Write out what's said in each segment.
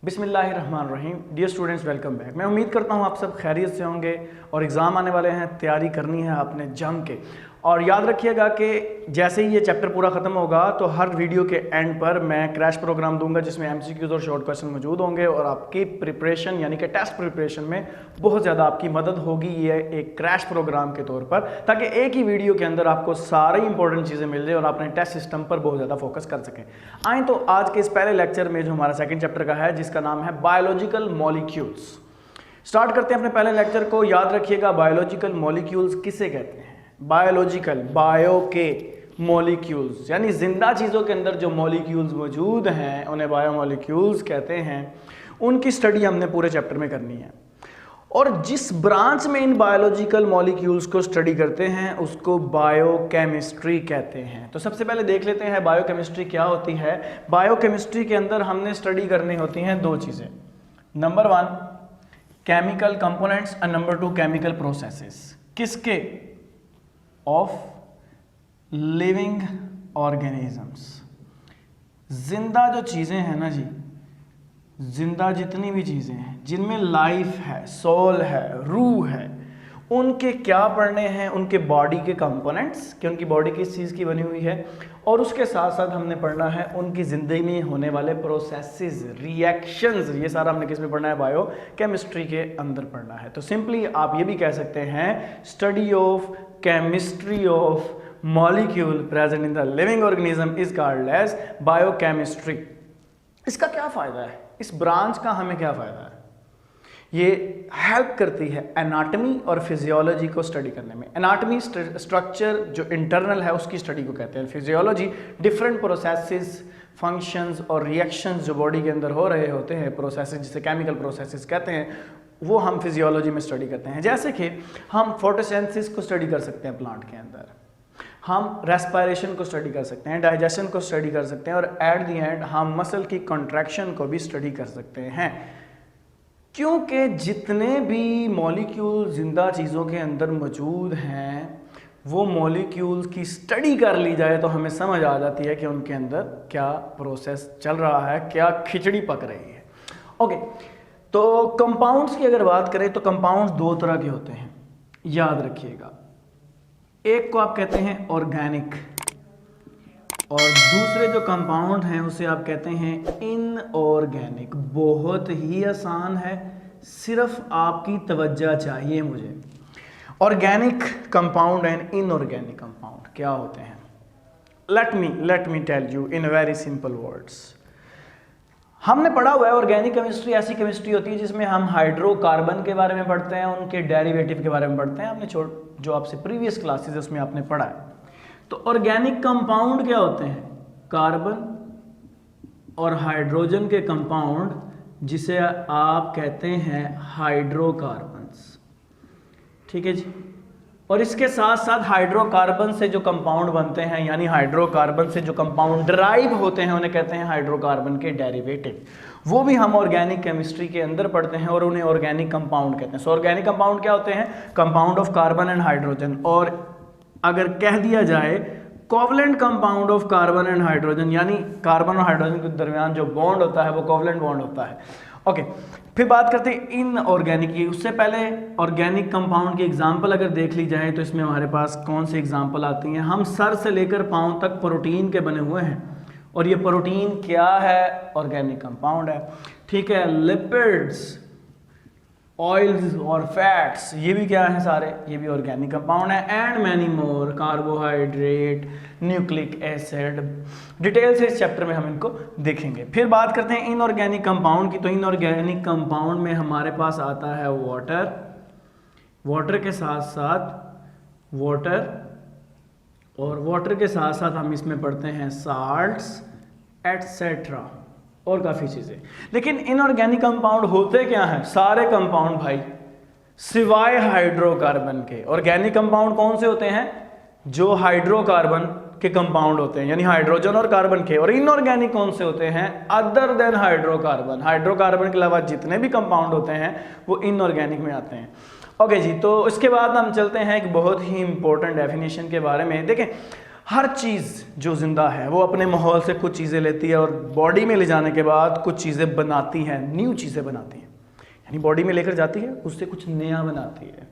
बिस्मिल्लाहिर्रहमानिर्रहीम। Dear students, welcome back. मैं उम्मीद करता हूँ आप सब खैरियत से होंगे और एग्ज़ाम आने वाले हैं, तैयारी करनी है आपने जम के। और याद रखिएगा कि जैसे ही ये चैप्टर पूरा ख़त्म होगा तो हर वीडियो के एंड पर मैं क्रैश प्रोग्राम दूंगा जिसमें एमसीक्यूज़ और शॉर्ट क्वेश्चन मौजूद होंगे और आपकी प्रिपरेशन यानी कि टेस्ट प्रिपरेशन में बहुत ज़्यादा आपकी मदद होगी ये एक क्रैश प्रोग्राम के तौर पर, ताकि एक ही वीडियो के अंदर आपको सारी इंपॉर्टेंट चीज़ें मिल जाए और अपने टेस्ट सिस्टम पर बहुत ज़्यादा फोकस कर सकें। आए तो आज के इस पहले लेक्चर में जो हमारा सेकेंड चैप्टर का है, जिसका नाम है बायोलॉजिकल मॉलिक्यूल्स। स्टार्ट करते हैं अपने पहले लेक्चर को। याद रखिएगा, बायोलॉजिकल मॉलिक्यूल्स किसे कहते हैं? बायोलॉजिकल, बायो के मॉलिक्यूल्स यानी जिंदा चीज़ों के अंदर जो मॉलिक्यूल्स मौजूद हैं उन्हें बायोमॉलिक्यूल्स कहते हैं। उनकी स्टडी हमने पूरे चैप्टर में करनी है और जिस ब्रांच में इन बायोलॉजिकल मॉलिक्यूल्स को स्टडी करते हैं उसको बायोकेमिस्ट्री कहते हैं। तो सबसे पहले देख लेते हैं बायोकेमिस्ट्री क्या होती है। बायोकेमिस्ट्री के अंदर हमने स्टडी करनी होती हैं दो चीज़ें। नंबर वन, केमिकल कंपोनेंट्स और नंबर टू, केमिकल प्रोसेसेस। किसके? Of living organisms. जिंदा जो चीज़ें हैं ना जी, जिंदा जितनी भी चीज़ें हैं जिनमें लाइफ है, सोल है, रूह है, उनके क्या पढ़ने हैं? उनके बॉडी के कंपोनेंट्स, कि उनकी बॉडी किस चीज़ की बनी हुई है, और उसके साथ साथ हमने पढ़ना है उनकी ज़िंदगी में होने वाले प्रोसेसेस, रिएक्शंस। ये सारा हमने किस में पढ़ना है? बायो केमिस्ट्री के अंदर पढ़ना है। तो सिंपली आप ये भी कह सकते हैं, study of chemistry of molecule present in the living organism is called as biochemistry. इसका क्या फ़ायदा है? इस ब्रांच का हमें क्या फ़ायदा है? ये हेल्प करती है एनाटॉमी और फिजियोलॉजी को स्टडी करने में। एनाटॉमी स्ट्रक्चर जो इंटरनल है उसकी स्टडी को कहते हैं। फिजियोलॉजी डिफरेंट प्रोसेसेस, फंक्शंस और रिएक्शंस जो बॉडी के अंदर हो रहे होते हैं, प्रोसेसेस जिसे केमिकल प्रोसेसेस कहते हैं, वो हम फिजियोलॉजी में स्टडी करते हैं। जैसे कि हम फोटोसिंथेसिस को स्टडी कर सकते हैं प्लांट के अंदर, हम रेस्पिरेशन को स्टडी कर सकते हैं, डाइजेशन को स्टडी कर सकते हैं और एट दी एंड हम मसल की कॉन्ट्रैक्शन को भी स्टडी कर सकते हैं। क्योंकि जितने भी मॉलिक्यूल जिंदा चीज़ों के अंदर मौजूद हैं वो मॉलिक्यूल्स की स्टडी कर ली जाए तो हमें समझ आ जाती है कि उनके अंदर क्या प्रोसेस चल रहा है, क्या खिचड़ी पक रही है। ओके, तो कंपाउंड्स की अगर बात करें तो कंपाउंड्स दो तरह के होते हैं, याद रखिएगा। एक को आप कहते हैं ऑर्गेनिक और दूसरे जो कंपाउंड हैं उसे आप कहते हैं इनऑर्गेनिक। बहुत ही आसान है, सिर्फ आपकी तवज्जो चाहिए मुझे। Organic compound and inorganic compound क्या होते हैं? Let me tell you in very simple words. हमने पढ़ा हुआ है ऑर्गेनिक केमिस्ट्री ऐसी केमिस्ट्री होती है जिसमें हम हाइड्रोकार्बन के बारे में पढ़ते हैं, उनके डेरिवेटिव के बारे में पढ़ते हैं। हमने जो आपसे प्रीवियस क्लासेस उसमें आपने पढ़ा है। तो ऑर्गेनिक कंपाउंड क्या होते हैं? कार्बन और हाइड्रोजन के कंपाउंड, जिसे आप कहते हैं हाइड्रोकार्बन्स। ठीक है जी। और इसके साथ साथ हाइड्रोकार्बन से जो कंपाउंड बनते हैं, यानी हाइड्रोकार्बन से जो कंपाउंड ड्राइव होते हैं, उन्हें कहते हैं हाइड्रोकार्बन के डेरिवेटिव। वो भी हम ऑर्गेनिक केमिस्ट्री के अंदर पढ़ते हैं और उन्हें ऑर्गेनिक कंपाउंड कहते हैं। सो ऑर्गेनिक कंपाउंड क्या होते हैं? Compound of carbon and hydrogen. और अगर कह दिया जाए covalent compound of carbon and hydrogen, यानी कार्बन और हाइड्रोजन के दरमियान जो बॉन्ड होता है वो कोवलेंट बॉन्ड होता है। ओके, फिर बात करते हैं इनऑर्गेनिक की। उससे पहले ऑर्गेनिक कंपाउंड की एग्जांपल अगर देख ली जाए तो इसमें हमारे पास कौन सी एग्जांपल आती हैं? हम सर से लेकर पांव तक प्रोटीन के बने हुए हैं और ये प्रोटीन क्या है? ऑर्गेनिक कंपाउंड है। ठीक है, लिपिड्स, ऑयल्स और फैट्स, ये भी क्या है? सारे ये भी ऑर्गेनिक कंपाउंड है। And many more, carbohydrate, nucleic acid. Detail से इस चैप्टर में हम इनको देखेंगे। फिर बात करते हैं इनऑर्गेनिक कंपाउंड की। तो इनऑर्गेनिक कंपाउंड में हमारे पास आता है वाटर, वाटर के साथ साथ वाटर, और वाटर के साथ साथ हम इसमें पढ़ते हैं साल्ट्स एटसेट्रा और काफ़ी चीज़ें। लेकिन इनऑर्गेनिक कंपाउंड होते क्या हैं? सारे कंपाउंड भाई सिवाय हाइड्रोकार्बन के। ऑर्गेनिक कंपाउंड कौन से होते हैं? जो हाइड्रोकार्बन के कंपाउंड होते हैं, यानी हाइड्रोजन और कार्बन के। और इनऑर्गेनिक कौन से होते हैं? Other than hydrocarbon. हाइड्रोकार्बन के अलावा जितने भी कंपाउंड होते हैं वो इनऑर्गेनिक में आते हैं। ओके जी, तो इसके बाद हम चलते हैं एक बहुत ही इंपॉर्टेंट डेफिनेशन के बारे में। देखें, हर चीज़ जो ज़िंदा है वो अपने माहौल से कुछ चीज़ें लेती है और बॉडी में ले जाने के बाद कुछ चीज़ें बनाती हैं, न्यू चीज़ें बनाती हैं, यानी बॉडी में लेकर जाती है, उससे कुछ नया बनाती है।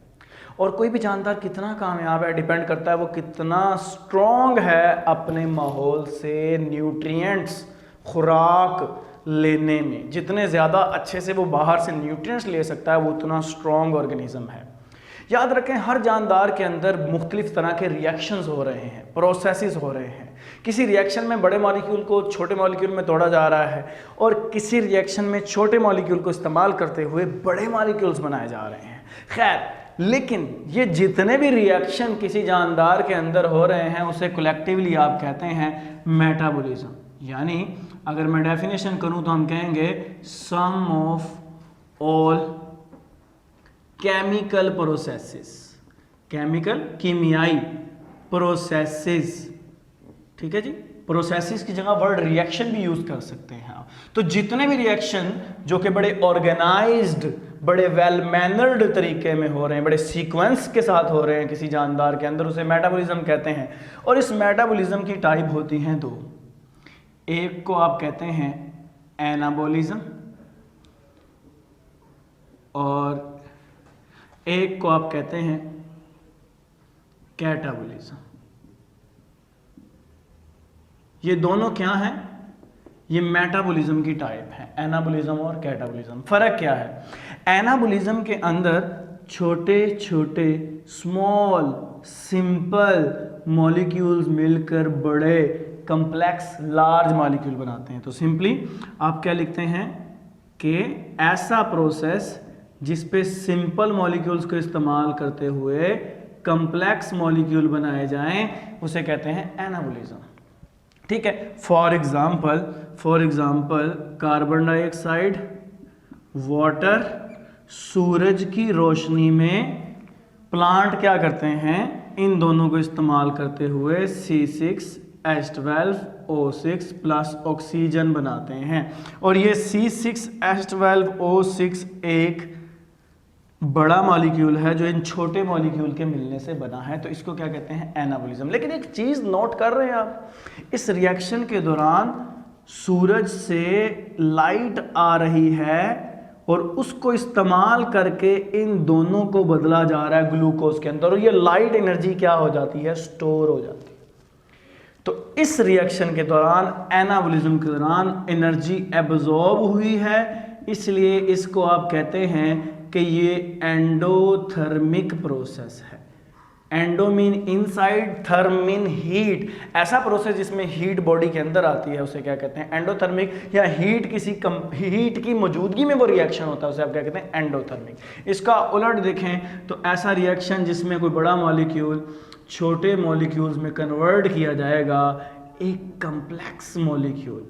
और कोई भी जानदार कितना कामयाब है डिपेंड करता है वो कितना स्ट्रॉन्ग है अपने माहौल से न्यूट्रिएंट्स, खुराक लेने में। जितने ज़्यादा अच्छे से वो बाहर से न्यूट्रिएंट्स ले सकता है वो उतना स्ट्रॉन्ग ऑर्गेनिज्म है। याद रखें, हर जानदार के अंदर मुख्तलिफ तरह के रिएक्शंस हो रहे हैं, प्रोसेसेस हो रहे हैं। किसी रिएक्शन में बड़े मॉलिक्यूल को छोटे मॉलिक्यूल में तोड़ा जा रहा है और किसी रिएक्शन में छोटे मॉलिक्यूल को इस्तेमाल करते हुए बड़े मॉलिक्यूल्स बनाए जा रहे हैं। खैर, लेकिन ये जितने भी रिएक्शन किसी जानदार के अंदर हो रहे हैं उसे कलेक्टिवली आप कहते हैं मेटाबॉलिज्म। यानी अगर मैं डेफिनेशन करूं तो हम कहेंगे sum of all chemical processes, chemical कीमियाई प्रोसेसेस। ठीक है जी, प्रोसेसेस की जगह वर्ड रिएक्शन भी यूज कर सकते हैं आप। तो जितने भी रिएक्शन जो कि बड़े ऑर्गेनाइज्ड, बड़े वेल मैनर्ड तरीके में हो रहे हैं, बड़े सीक्वेंस के साथ हो रहे हैं किसी जानदार के अंदर, उसे मेटाबॉलिज्म कहते हैं। और इस मेटाबॉलिज्म की टाइप होती हैं दो। एक को आप कहते हैं एनाबॉलिज्म और एक को आप कहते हैं कैटाबॉलिज्म। ये दोनों क्या हैं? ये मेटाबॉलिज्म की टाइप है, एनाबॉलिज्म और कैटाबॉलिज्म। फर्क क्या है? एनाबॉलिज्म के अंदर छोटे छोटे स्मॉल सिंपल मॉलिक्यूल्स मिलकर बड़े कम्प्लेक्स लार्ज मॉलिक्यूल बनाते हैं। तो सिंपली आप क्या लिखते हैं कि ऐसा प्रोसेस जिस पे सिंपल मॉलिक्यूल्स को इस्तेमाल करते हुए कम्प्लेक्स मॉलिक्यूल बनाए जाएं उसे कहते हैं एनाबॉलिज्म। ठीक है, for example carbon dioxide, water, सूरज की रोशनी में प्लांट क्या करते हैं? इन दोनों को इस्तेमाल करते हुए C6H12O6 प्लस ऑक्सीजन बनाते हैं। और ये C6H12O6 एक बड़ा मॉलिक्यूल है जो इन छोटे मॉलिक्यूल के मिलने से बना है, तो इसको क्या कहते हैं? एनाबॉलिज्म। लेकिन एक चीज नोट कर रहे हैं आप, इस रिएक्शन के दौरान सूरज से लाइट आ रही है और उसको इस्तेमाल करके इन दोनों को बदला जा रहा है ग्लूकोज के अंदर, और ये लाइट एनर्जी क्या हो जाती है? स्टोर हो जाती है। तो इस रिएक्शन के दौरान, एनाबॉलिज्म के दौरान एनर्जी एब्जॉर्ब हुई है, इसलिए इसको आप कहते हैं कि ये एंडोथर्मिक प्रोसेस है। Endo mean inside, therm mean heat. ऐसा प्रोसेस जिसमें हीट बॉडी के अंदर आती है उसे क्या कहते हैं? एंडोथर्मिक। या हीट हीट की मौजूदगी में वो रिएक्शन होता है उसे आप क्या कहते हैं? एंडोथर्मिक। इसका उलट देखें तो ऐसा रिएक्शन जिसमें कोई बड़ा मॉलिक्यूल छोटे मॉलिक्यूल्स में कन्वर्ट किया जाएगा, एक कम्प्लेक्स मॉलिक्यूल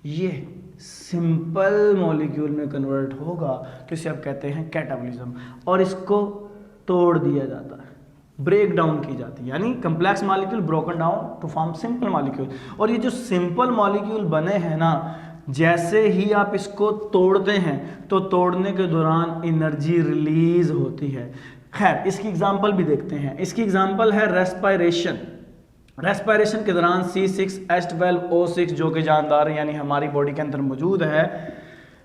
ये सिंपल मॉलिक्यूल में कन्वर्ट होगा, तो इसे आप कहते हैं कैटाबॉलिज्म। और इसको तोड़ दिया जाता है, ब्रेक डाउन की जाती है, यानी complex molecule broken down to form simple molecule. और ये जो सिंपल मॉलिक्यूल बने हैं ना, जैसे ही आप इसको तोड़ते हैं तो तोड़ने के दौरान एनर्जी रिलीज होती है। खैर, इसकी एग्जांपल भी देखते हैं। इसकी एग्जांपल है रेस्पिरेशन। रेस्पिरेशन के दौरान C6H12O6 जो कि जानदार है, यानी हमारी बॉडी के अंदर मौजूद है,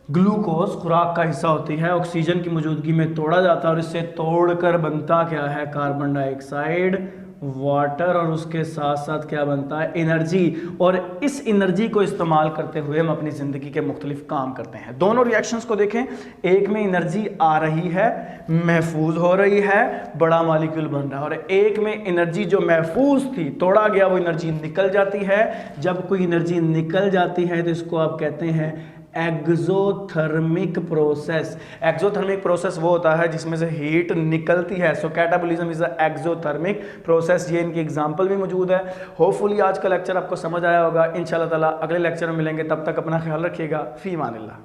ग्लूकोज खुराक का हिस्सा होती है, ऑक्सीजन की मौजूदगी में तोड़ा जाता है और इससे तोड़कर बनता क्या है? कार्बन डाइऑक्साइड, वाटर, और उसके साथ साथ क्या बनता है? एनर्जी। और इस एनर्जी को इस्तेमाल करते हुए हम अपनी ज़िंदगी के मुख्तलिफ काम करते हैं। दोनों रिएक्शंस को देखें, एक में एनर्जी आ रही है, महफूज हो रही है, बड़ा मॉलिक्यूल बन रहा है, और एक में एनर्जी जो महफूज थी, तोड़ा गया, वो एनर्जी निकल जाती है। जब कोई एनर्जी निकल जाती है तो इसको आप कहते हैं एक्सोथर्मिक प्रोसेस। एक्सोथर्मिक प्रोसेस वो होता है जिसमें से हीट निकलती है। So catabolism is a exothermic process. ये इनकी एग्जांपल भी मौजूद है। होपफुली आज का लेक्चर आपको समझ आया होगा। इंशाल्लाह ताला अगले लेक्चर में मिलेंगे, तब तक अपना ख्याल रखिएगा। फी अमानिल्लाह।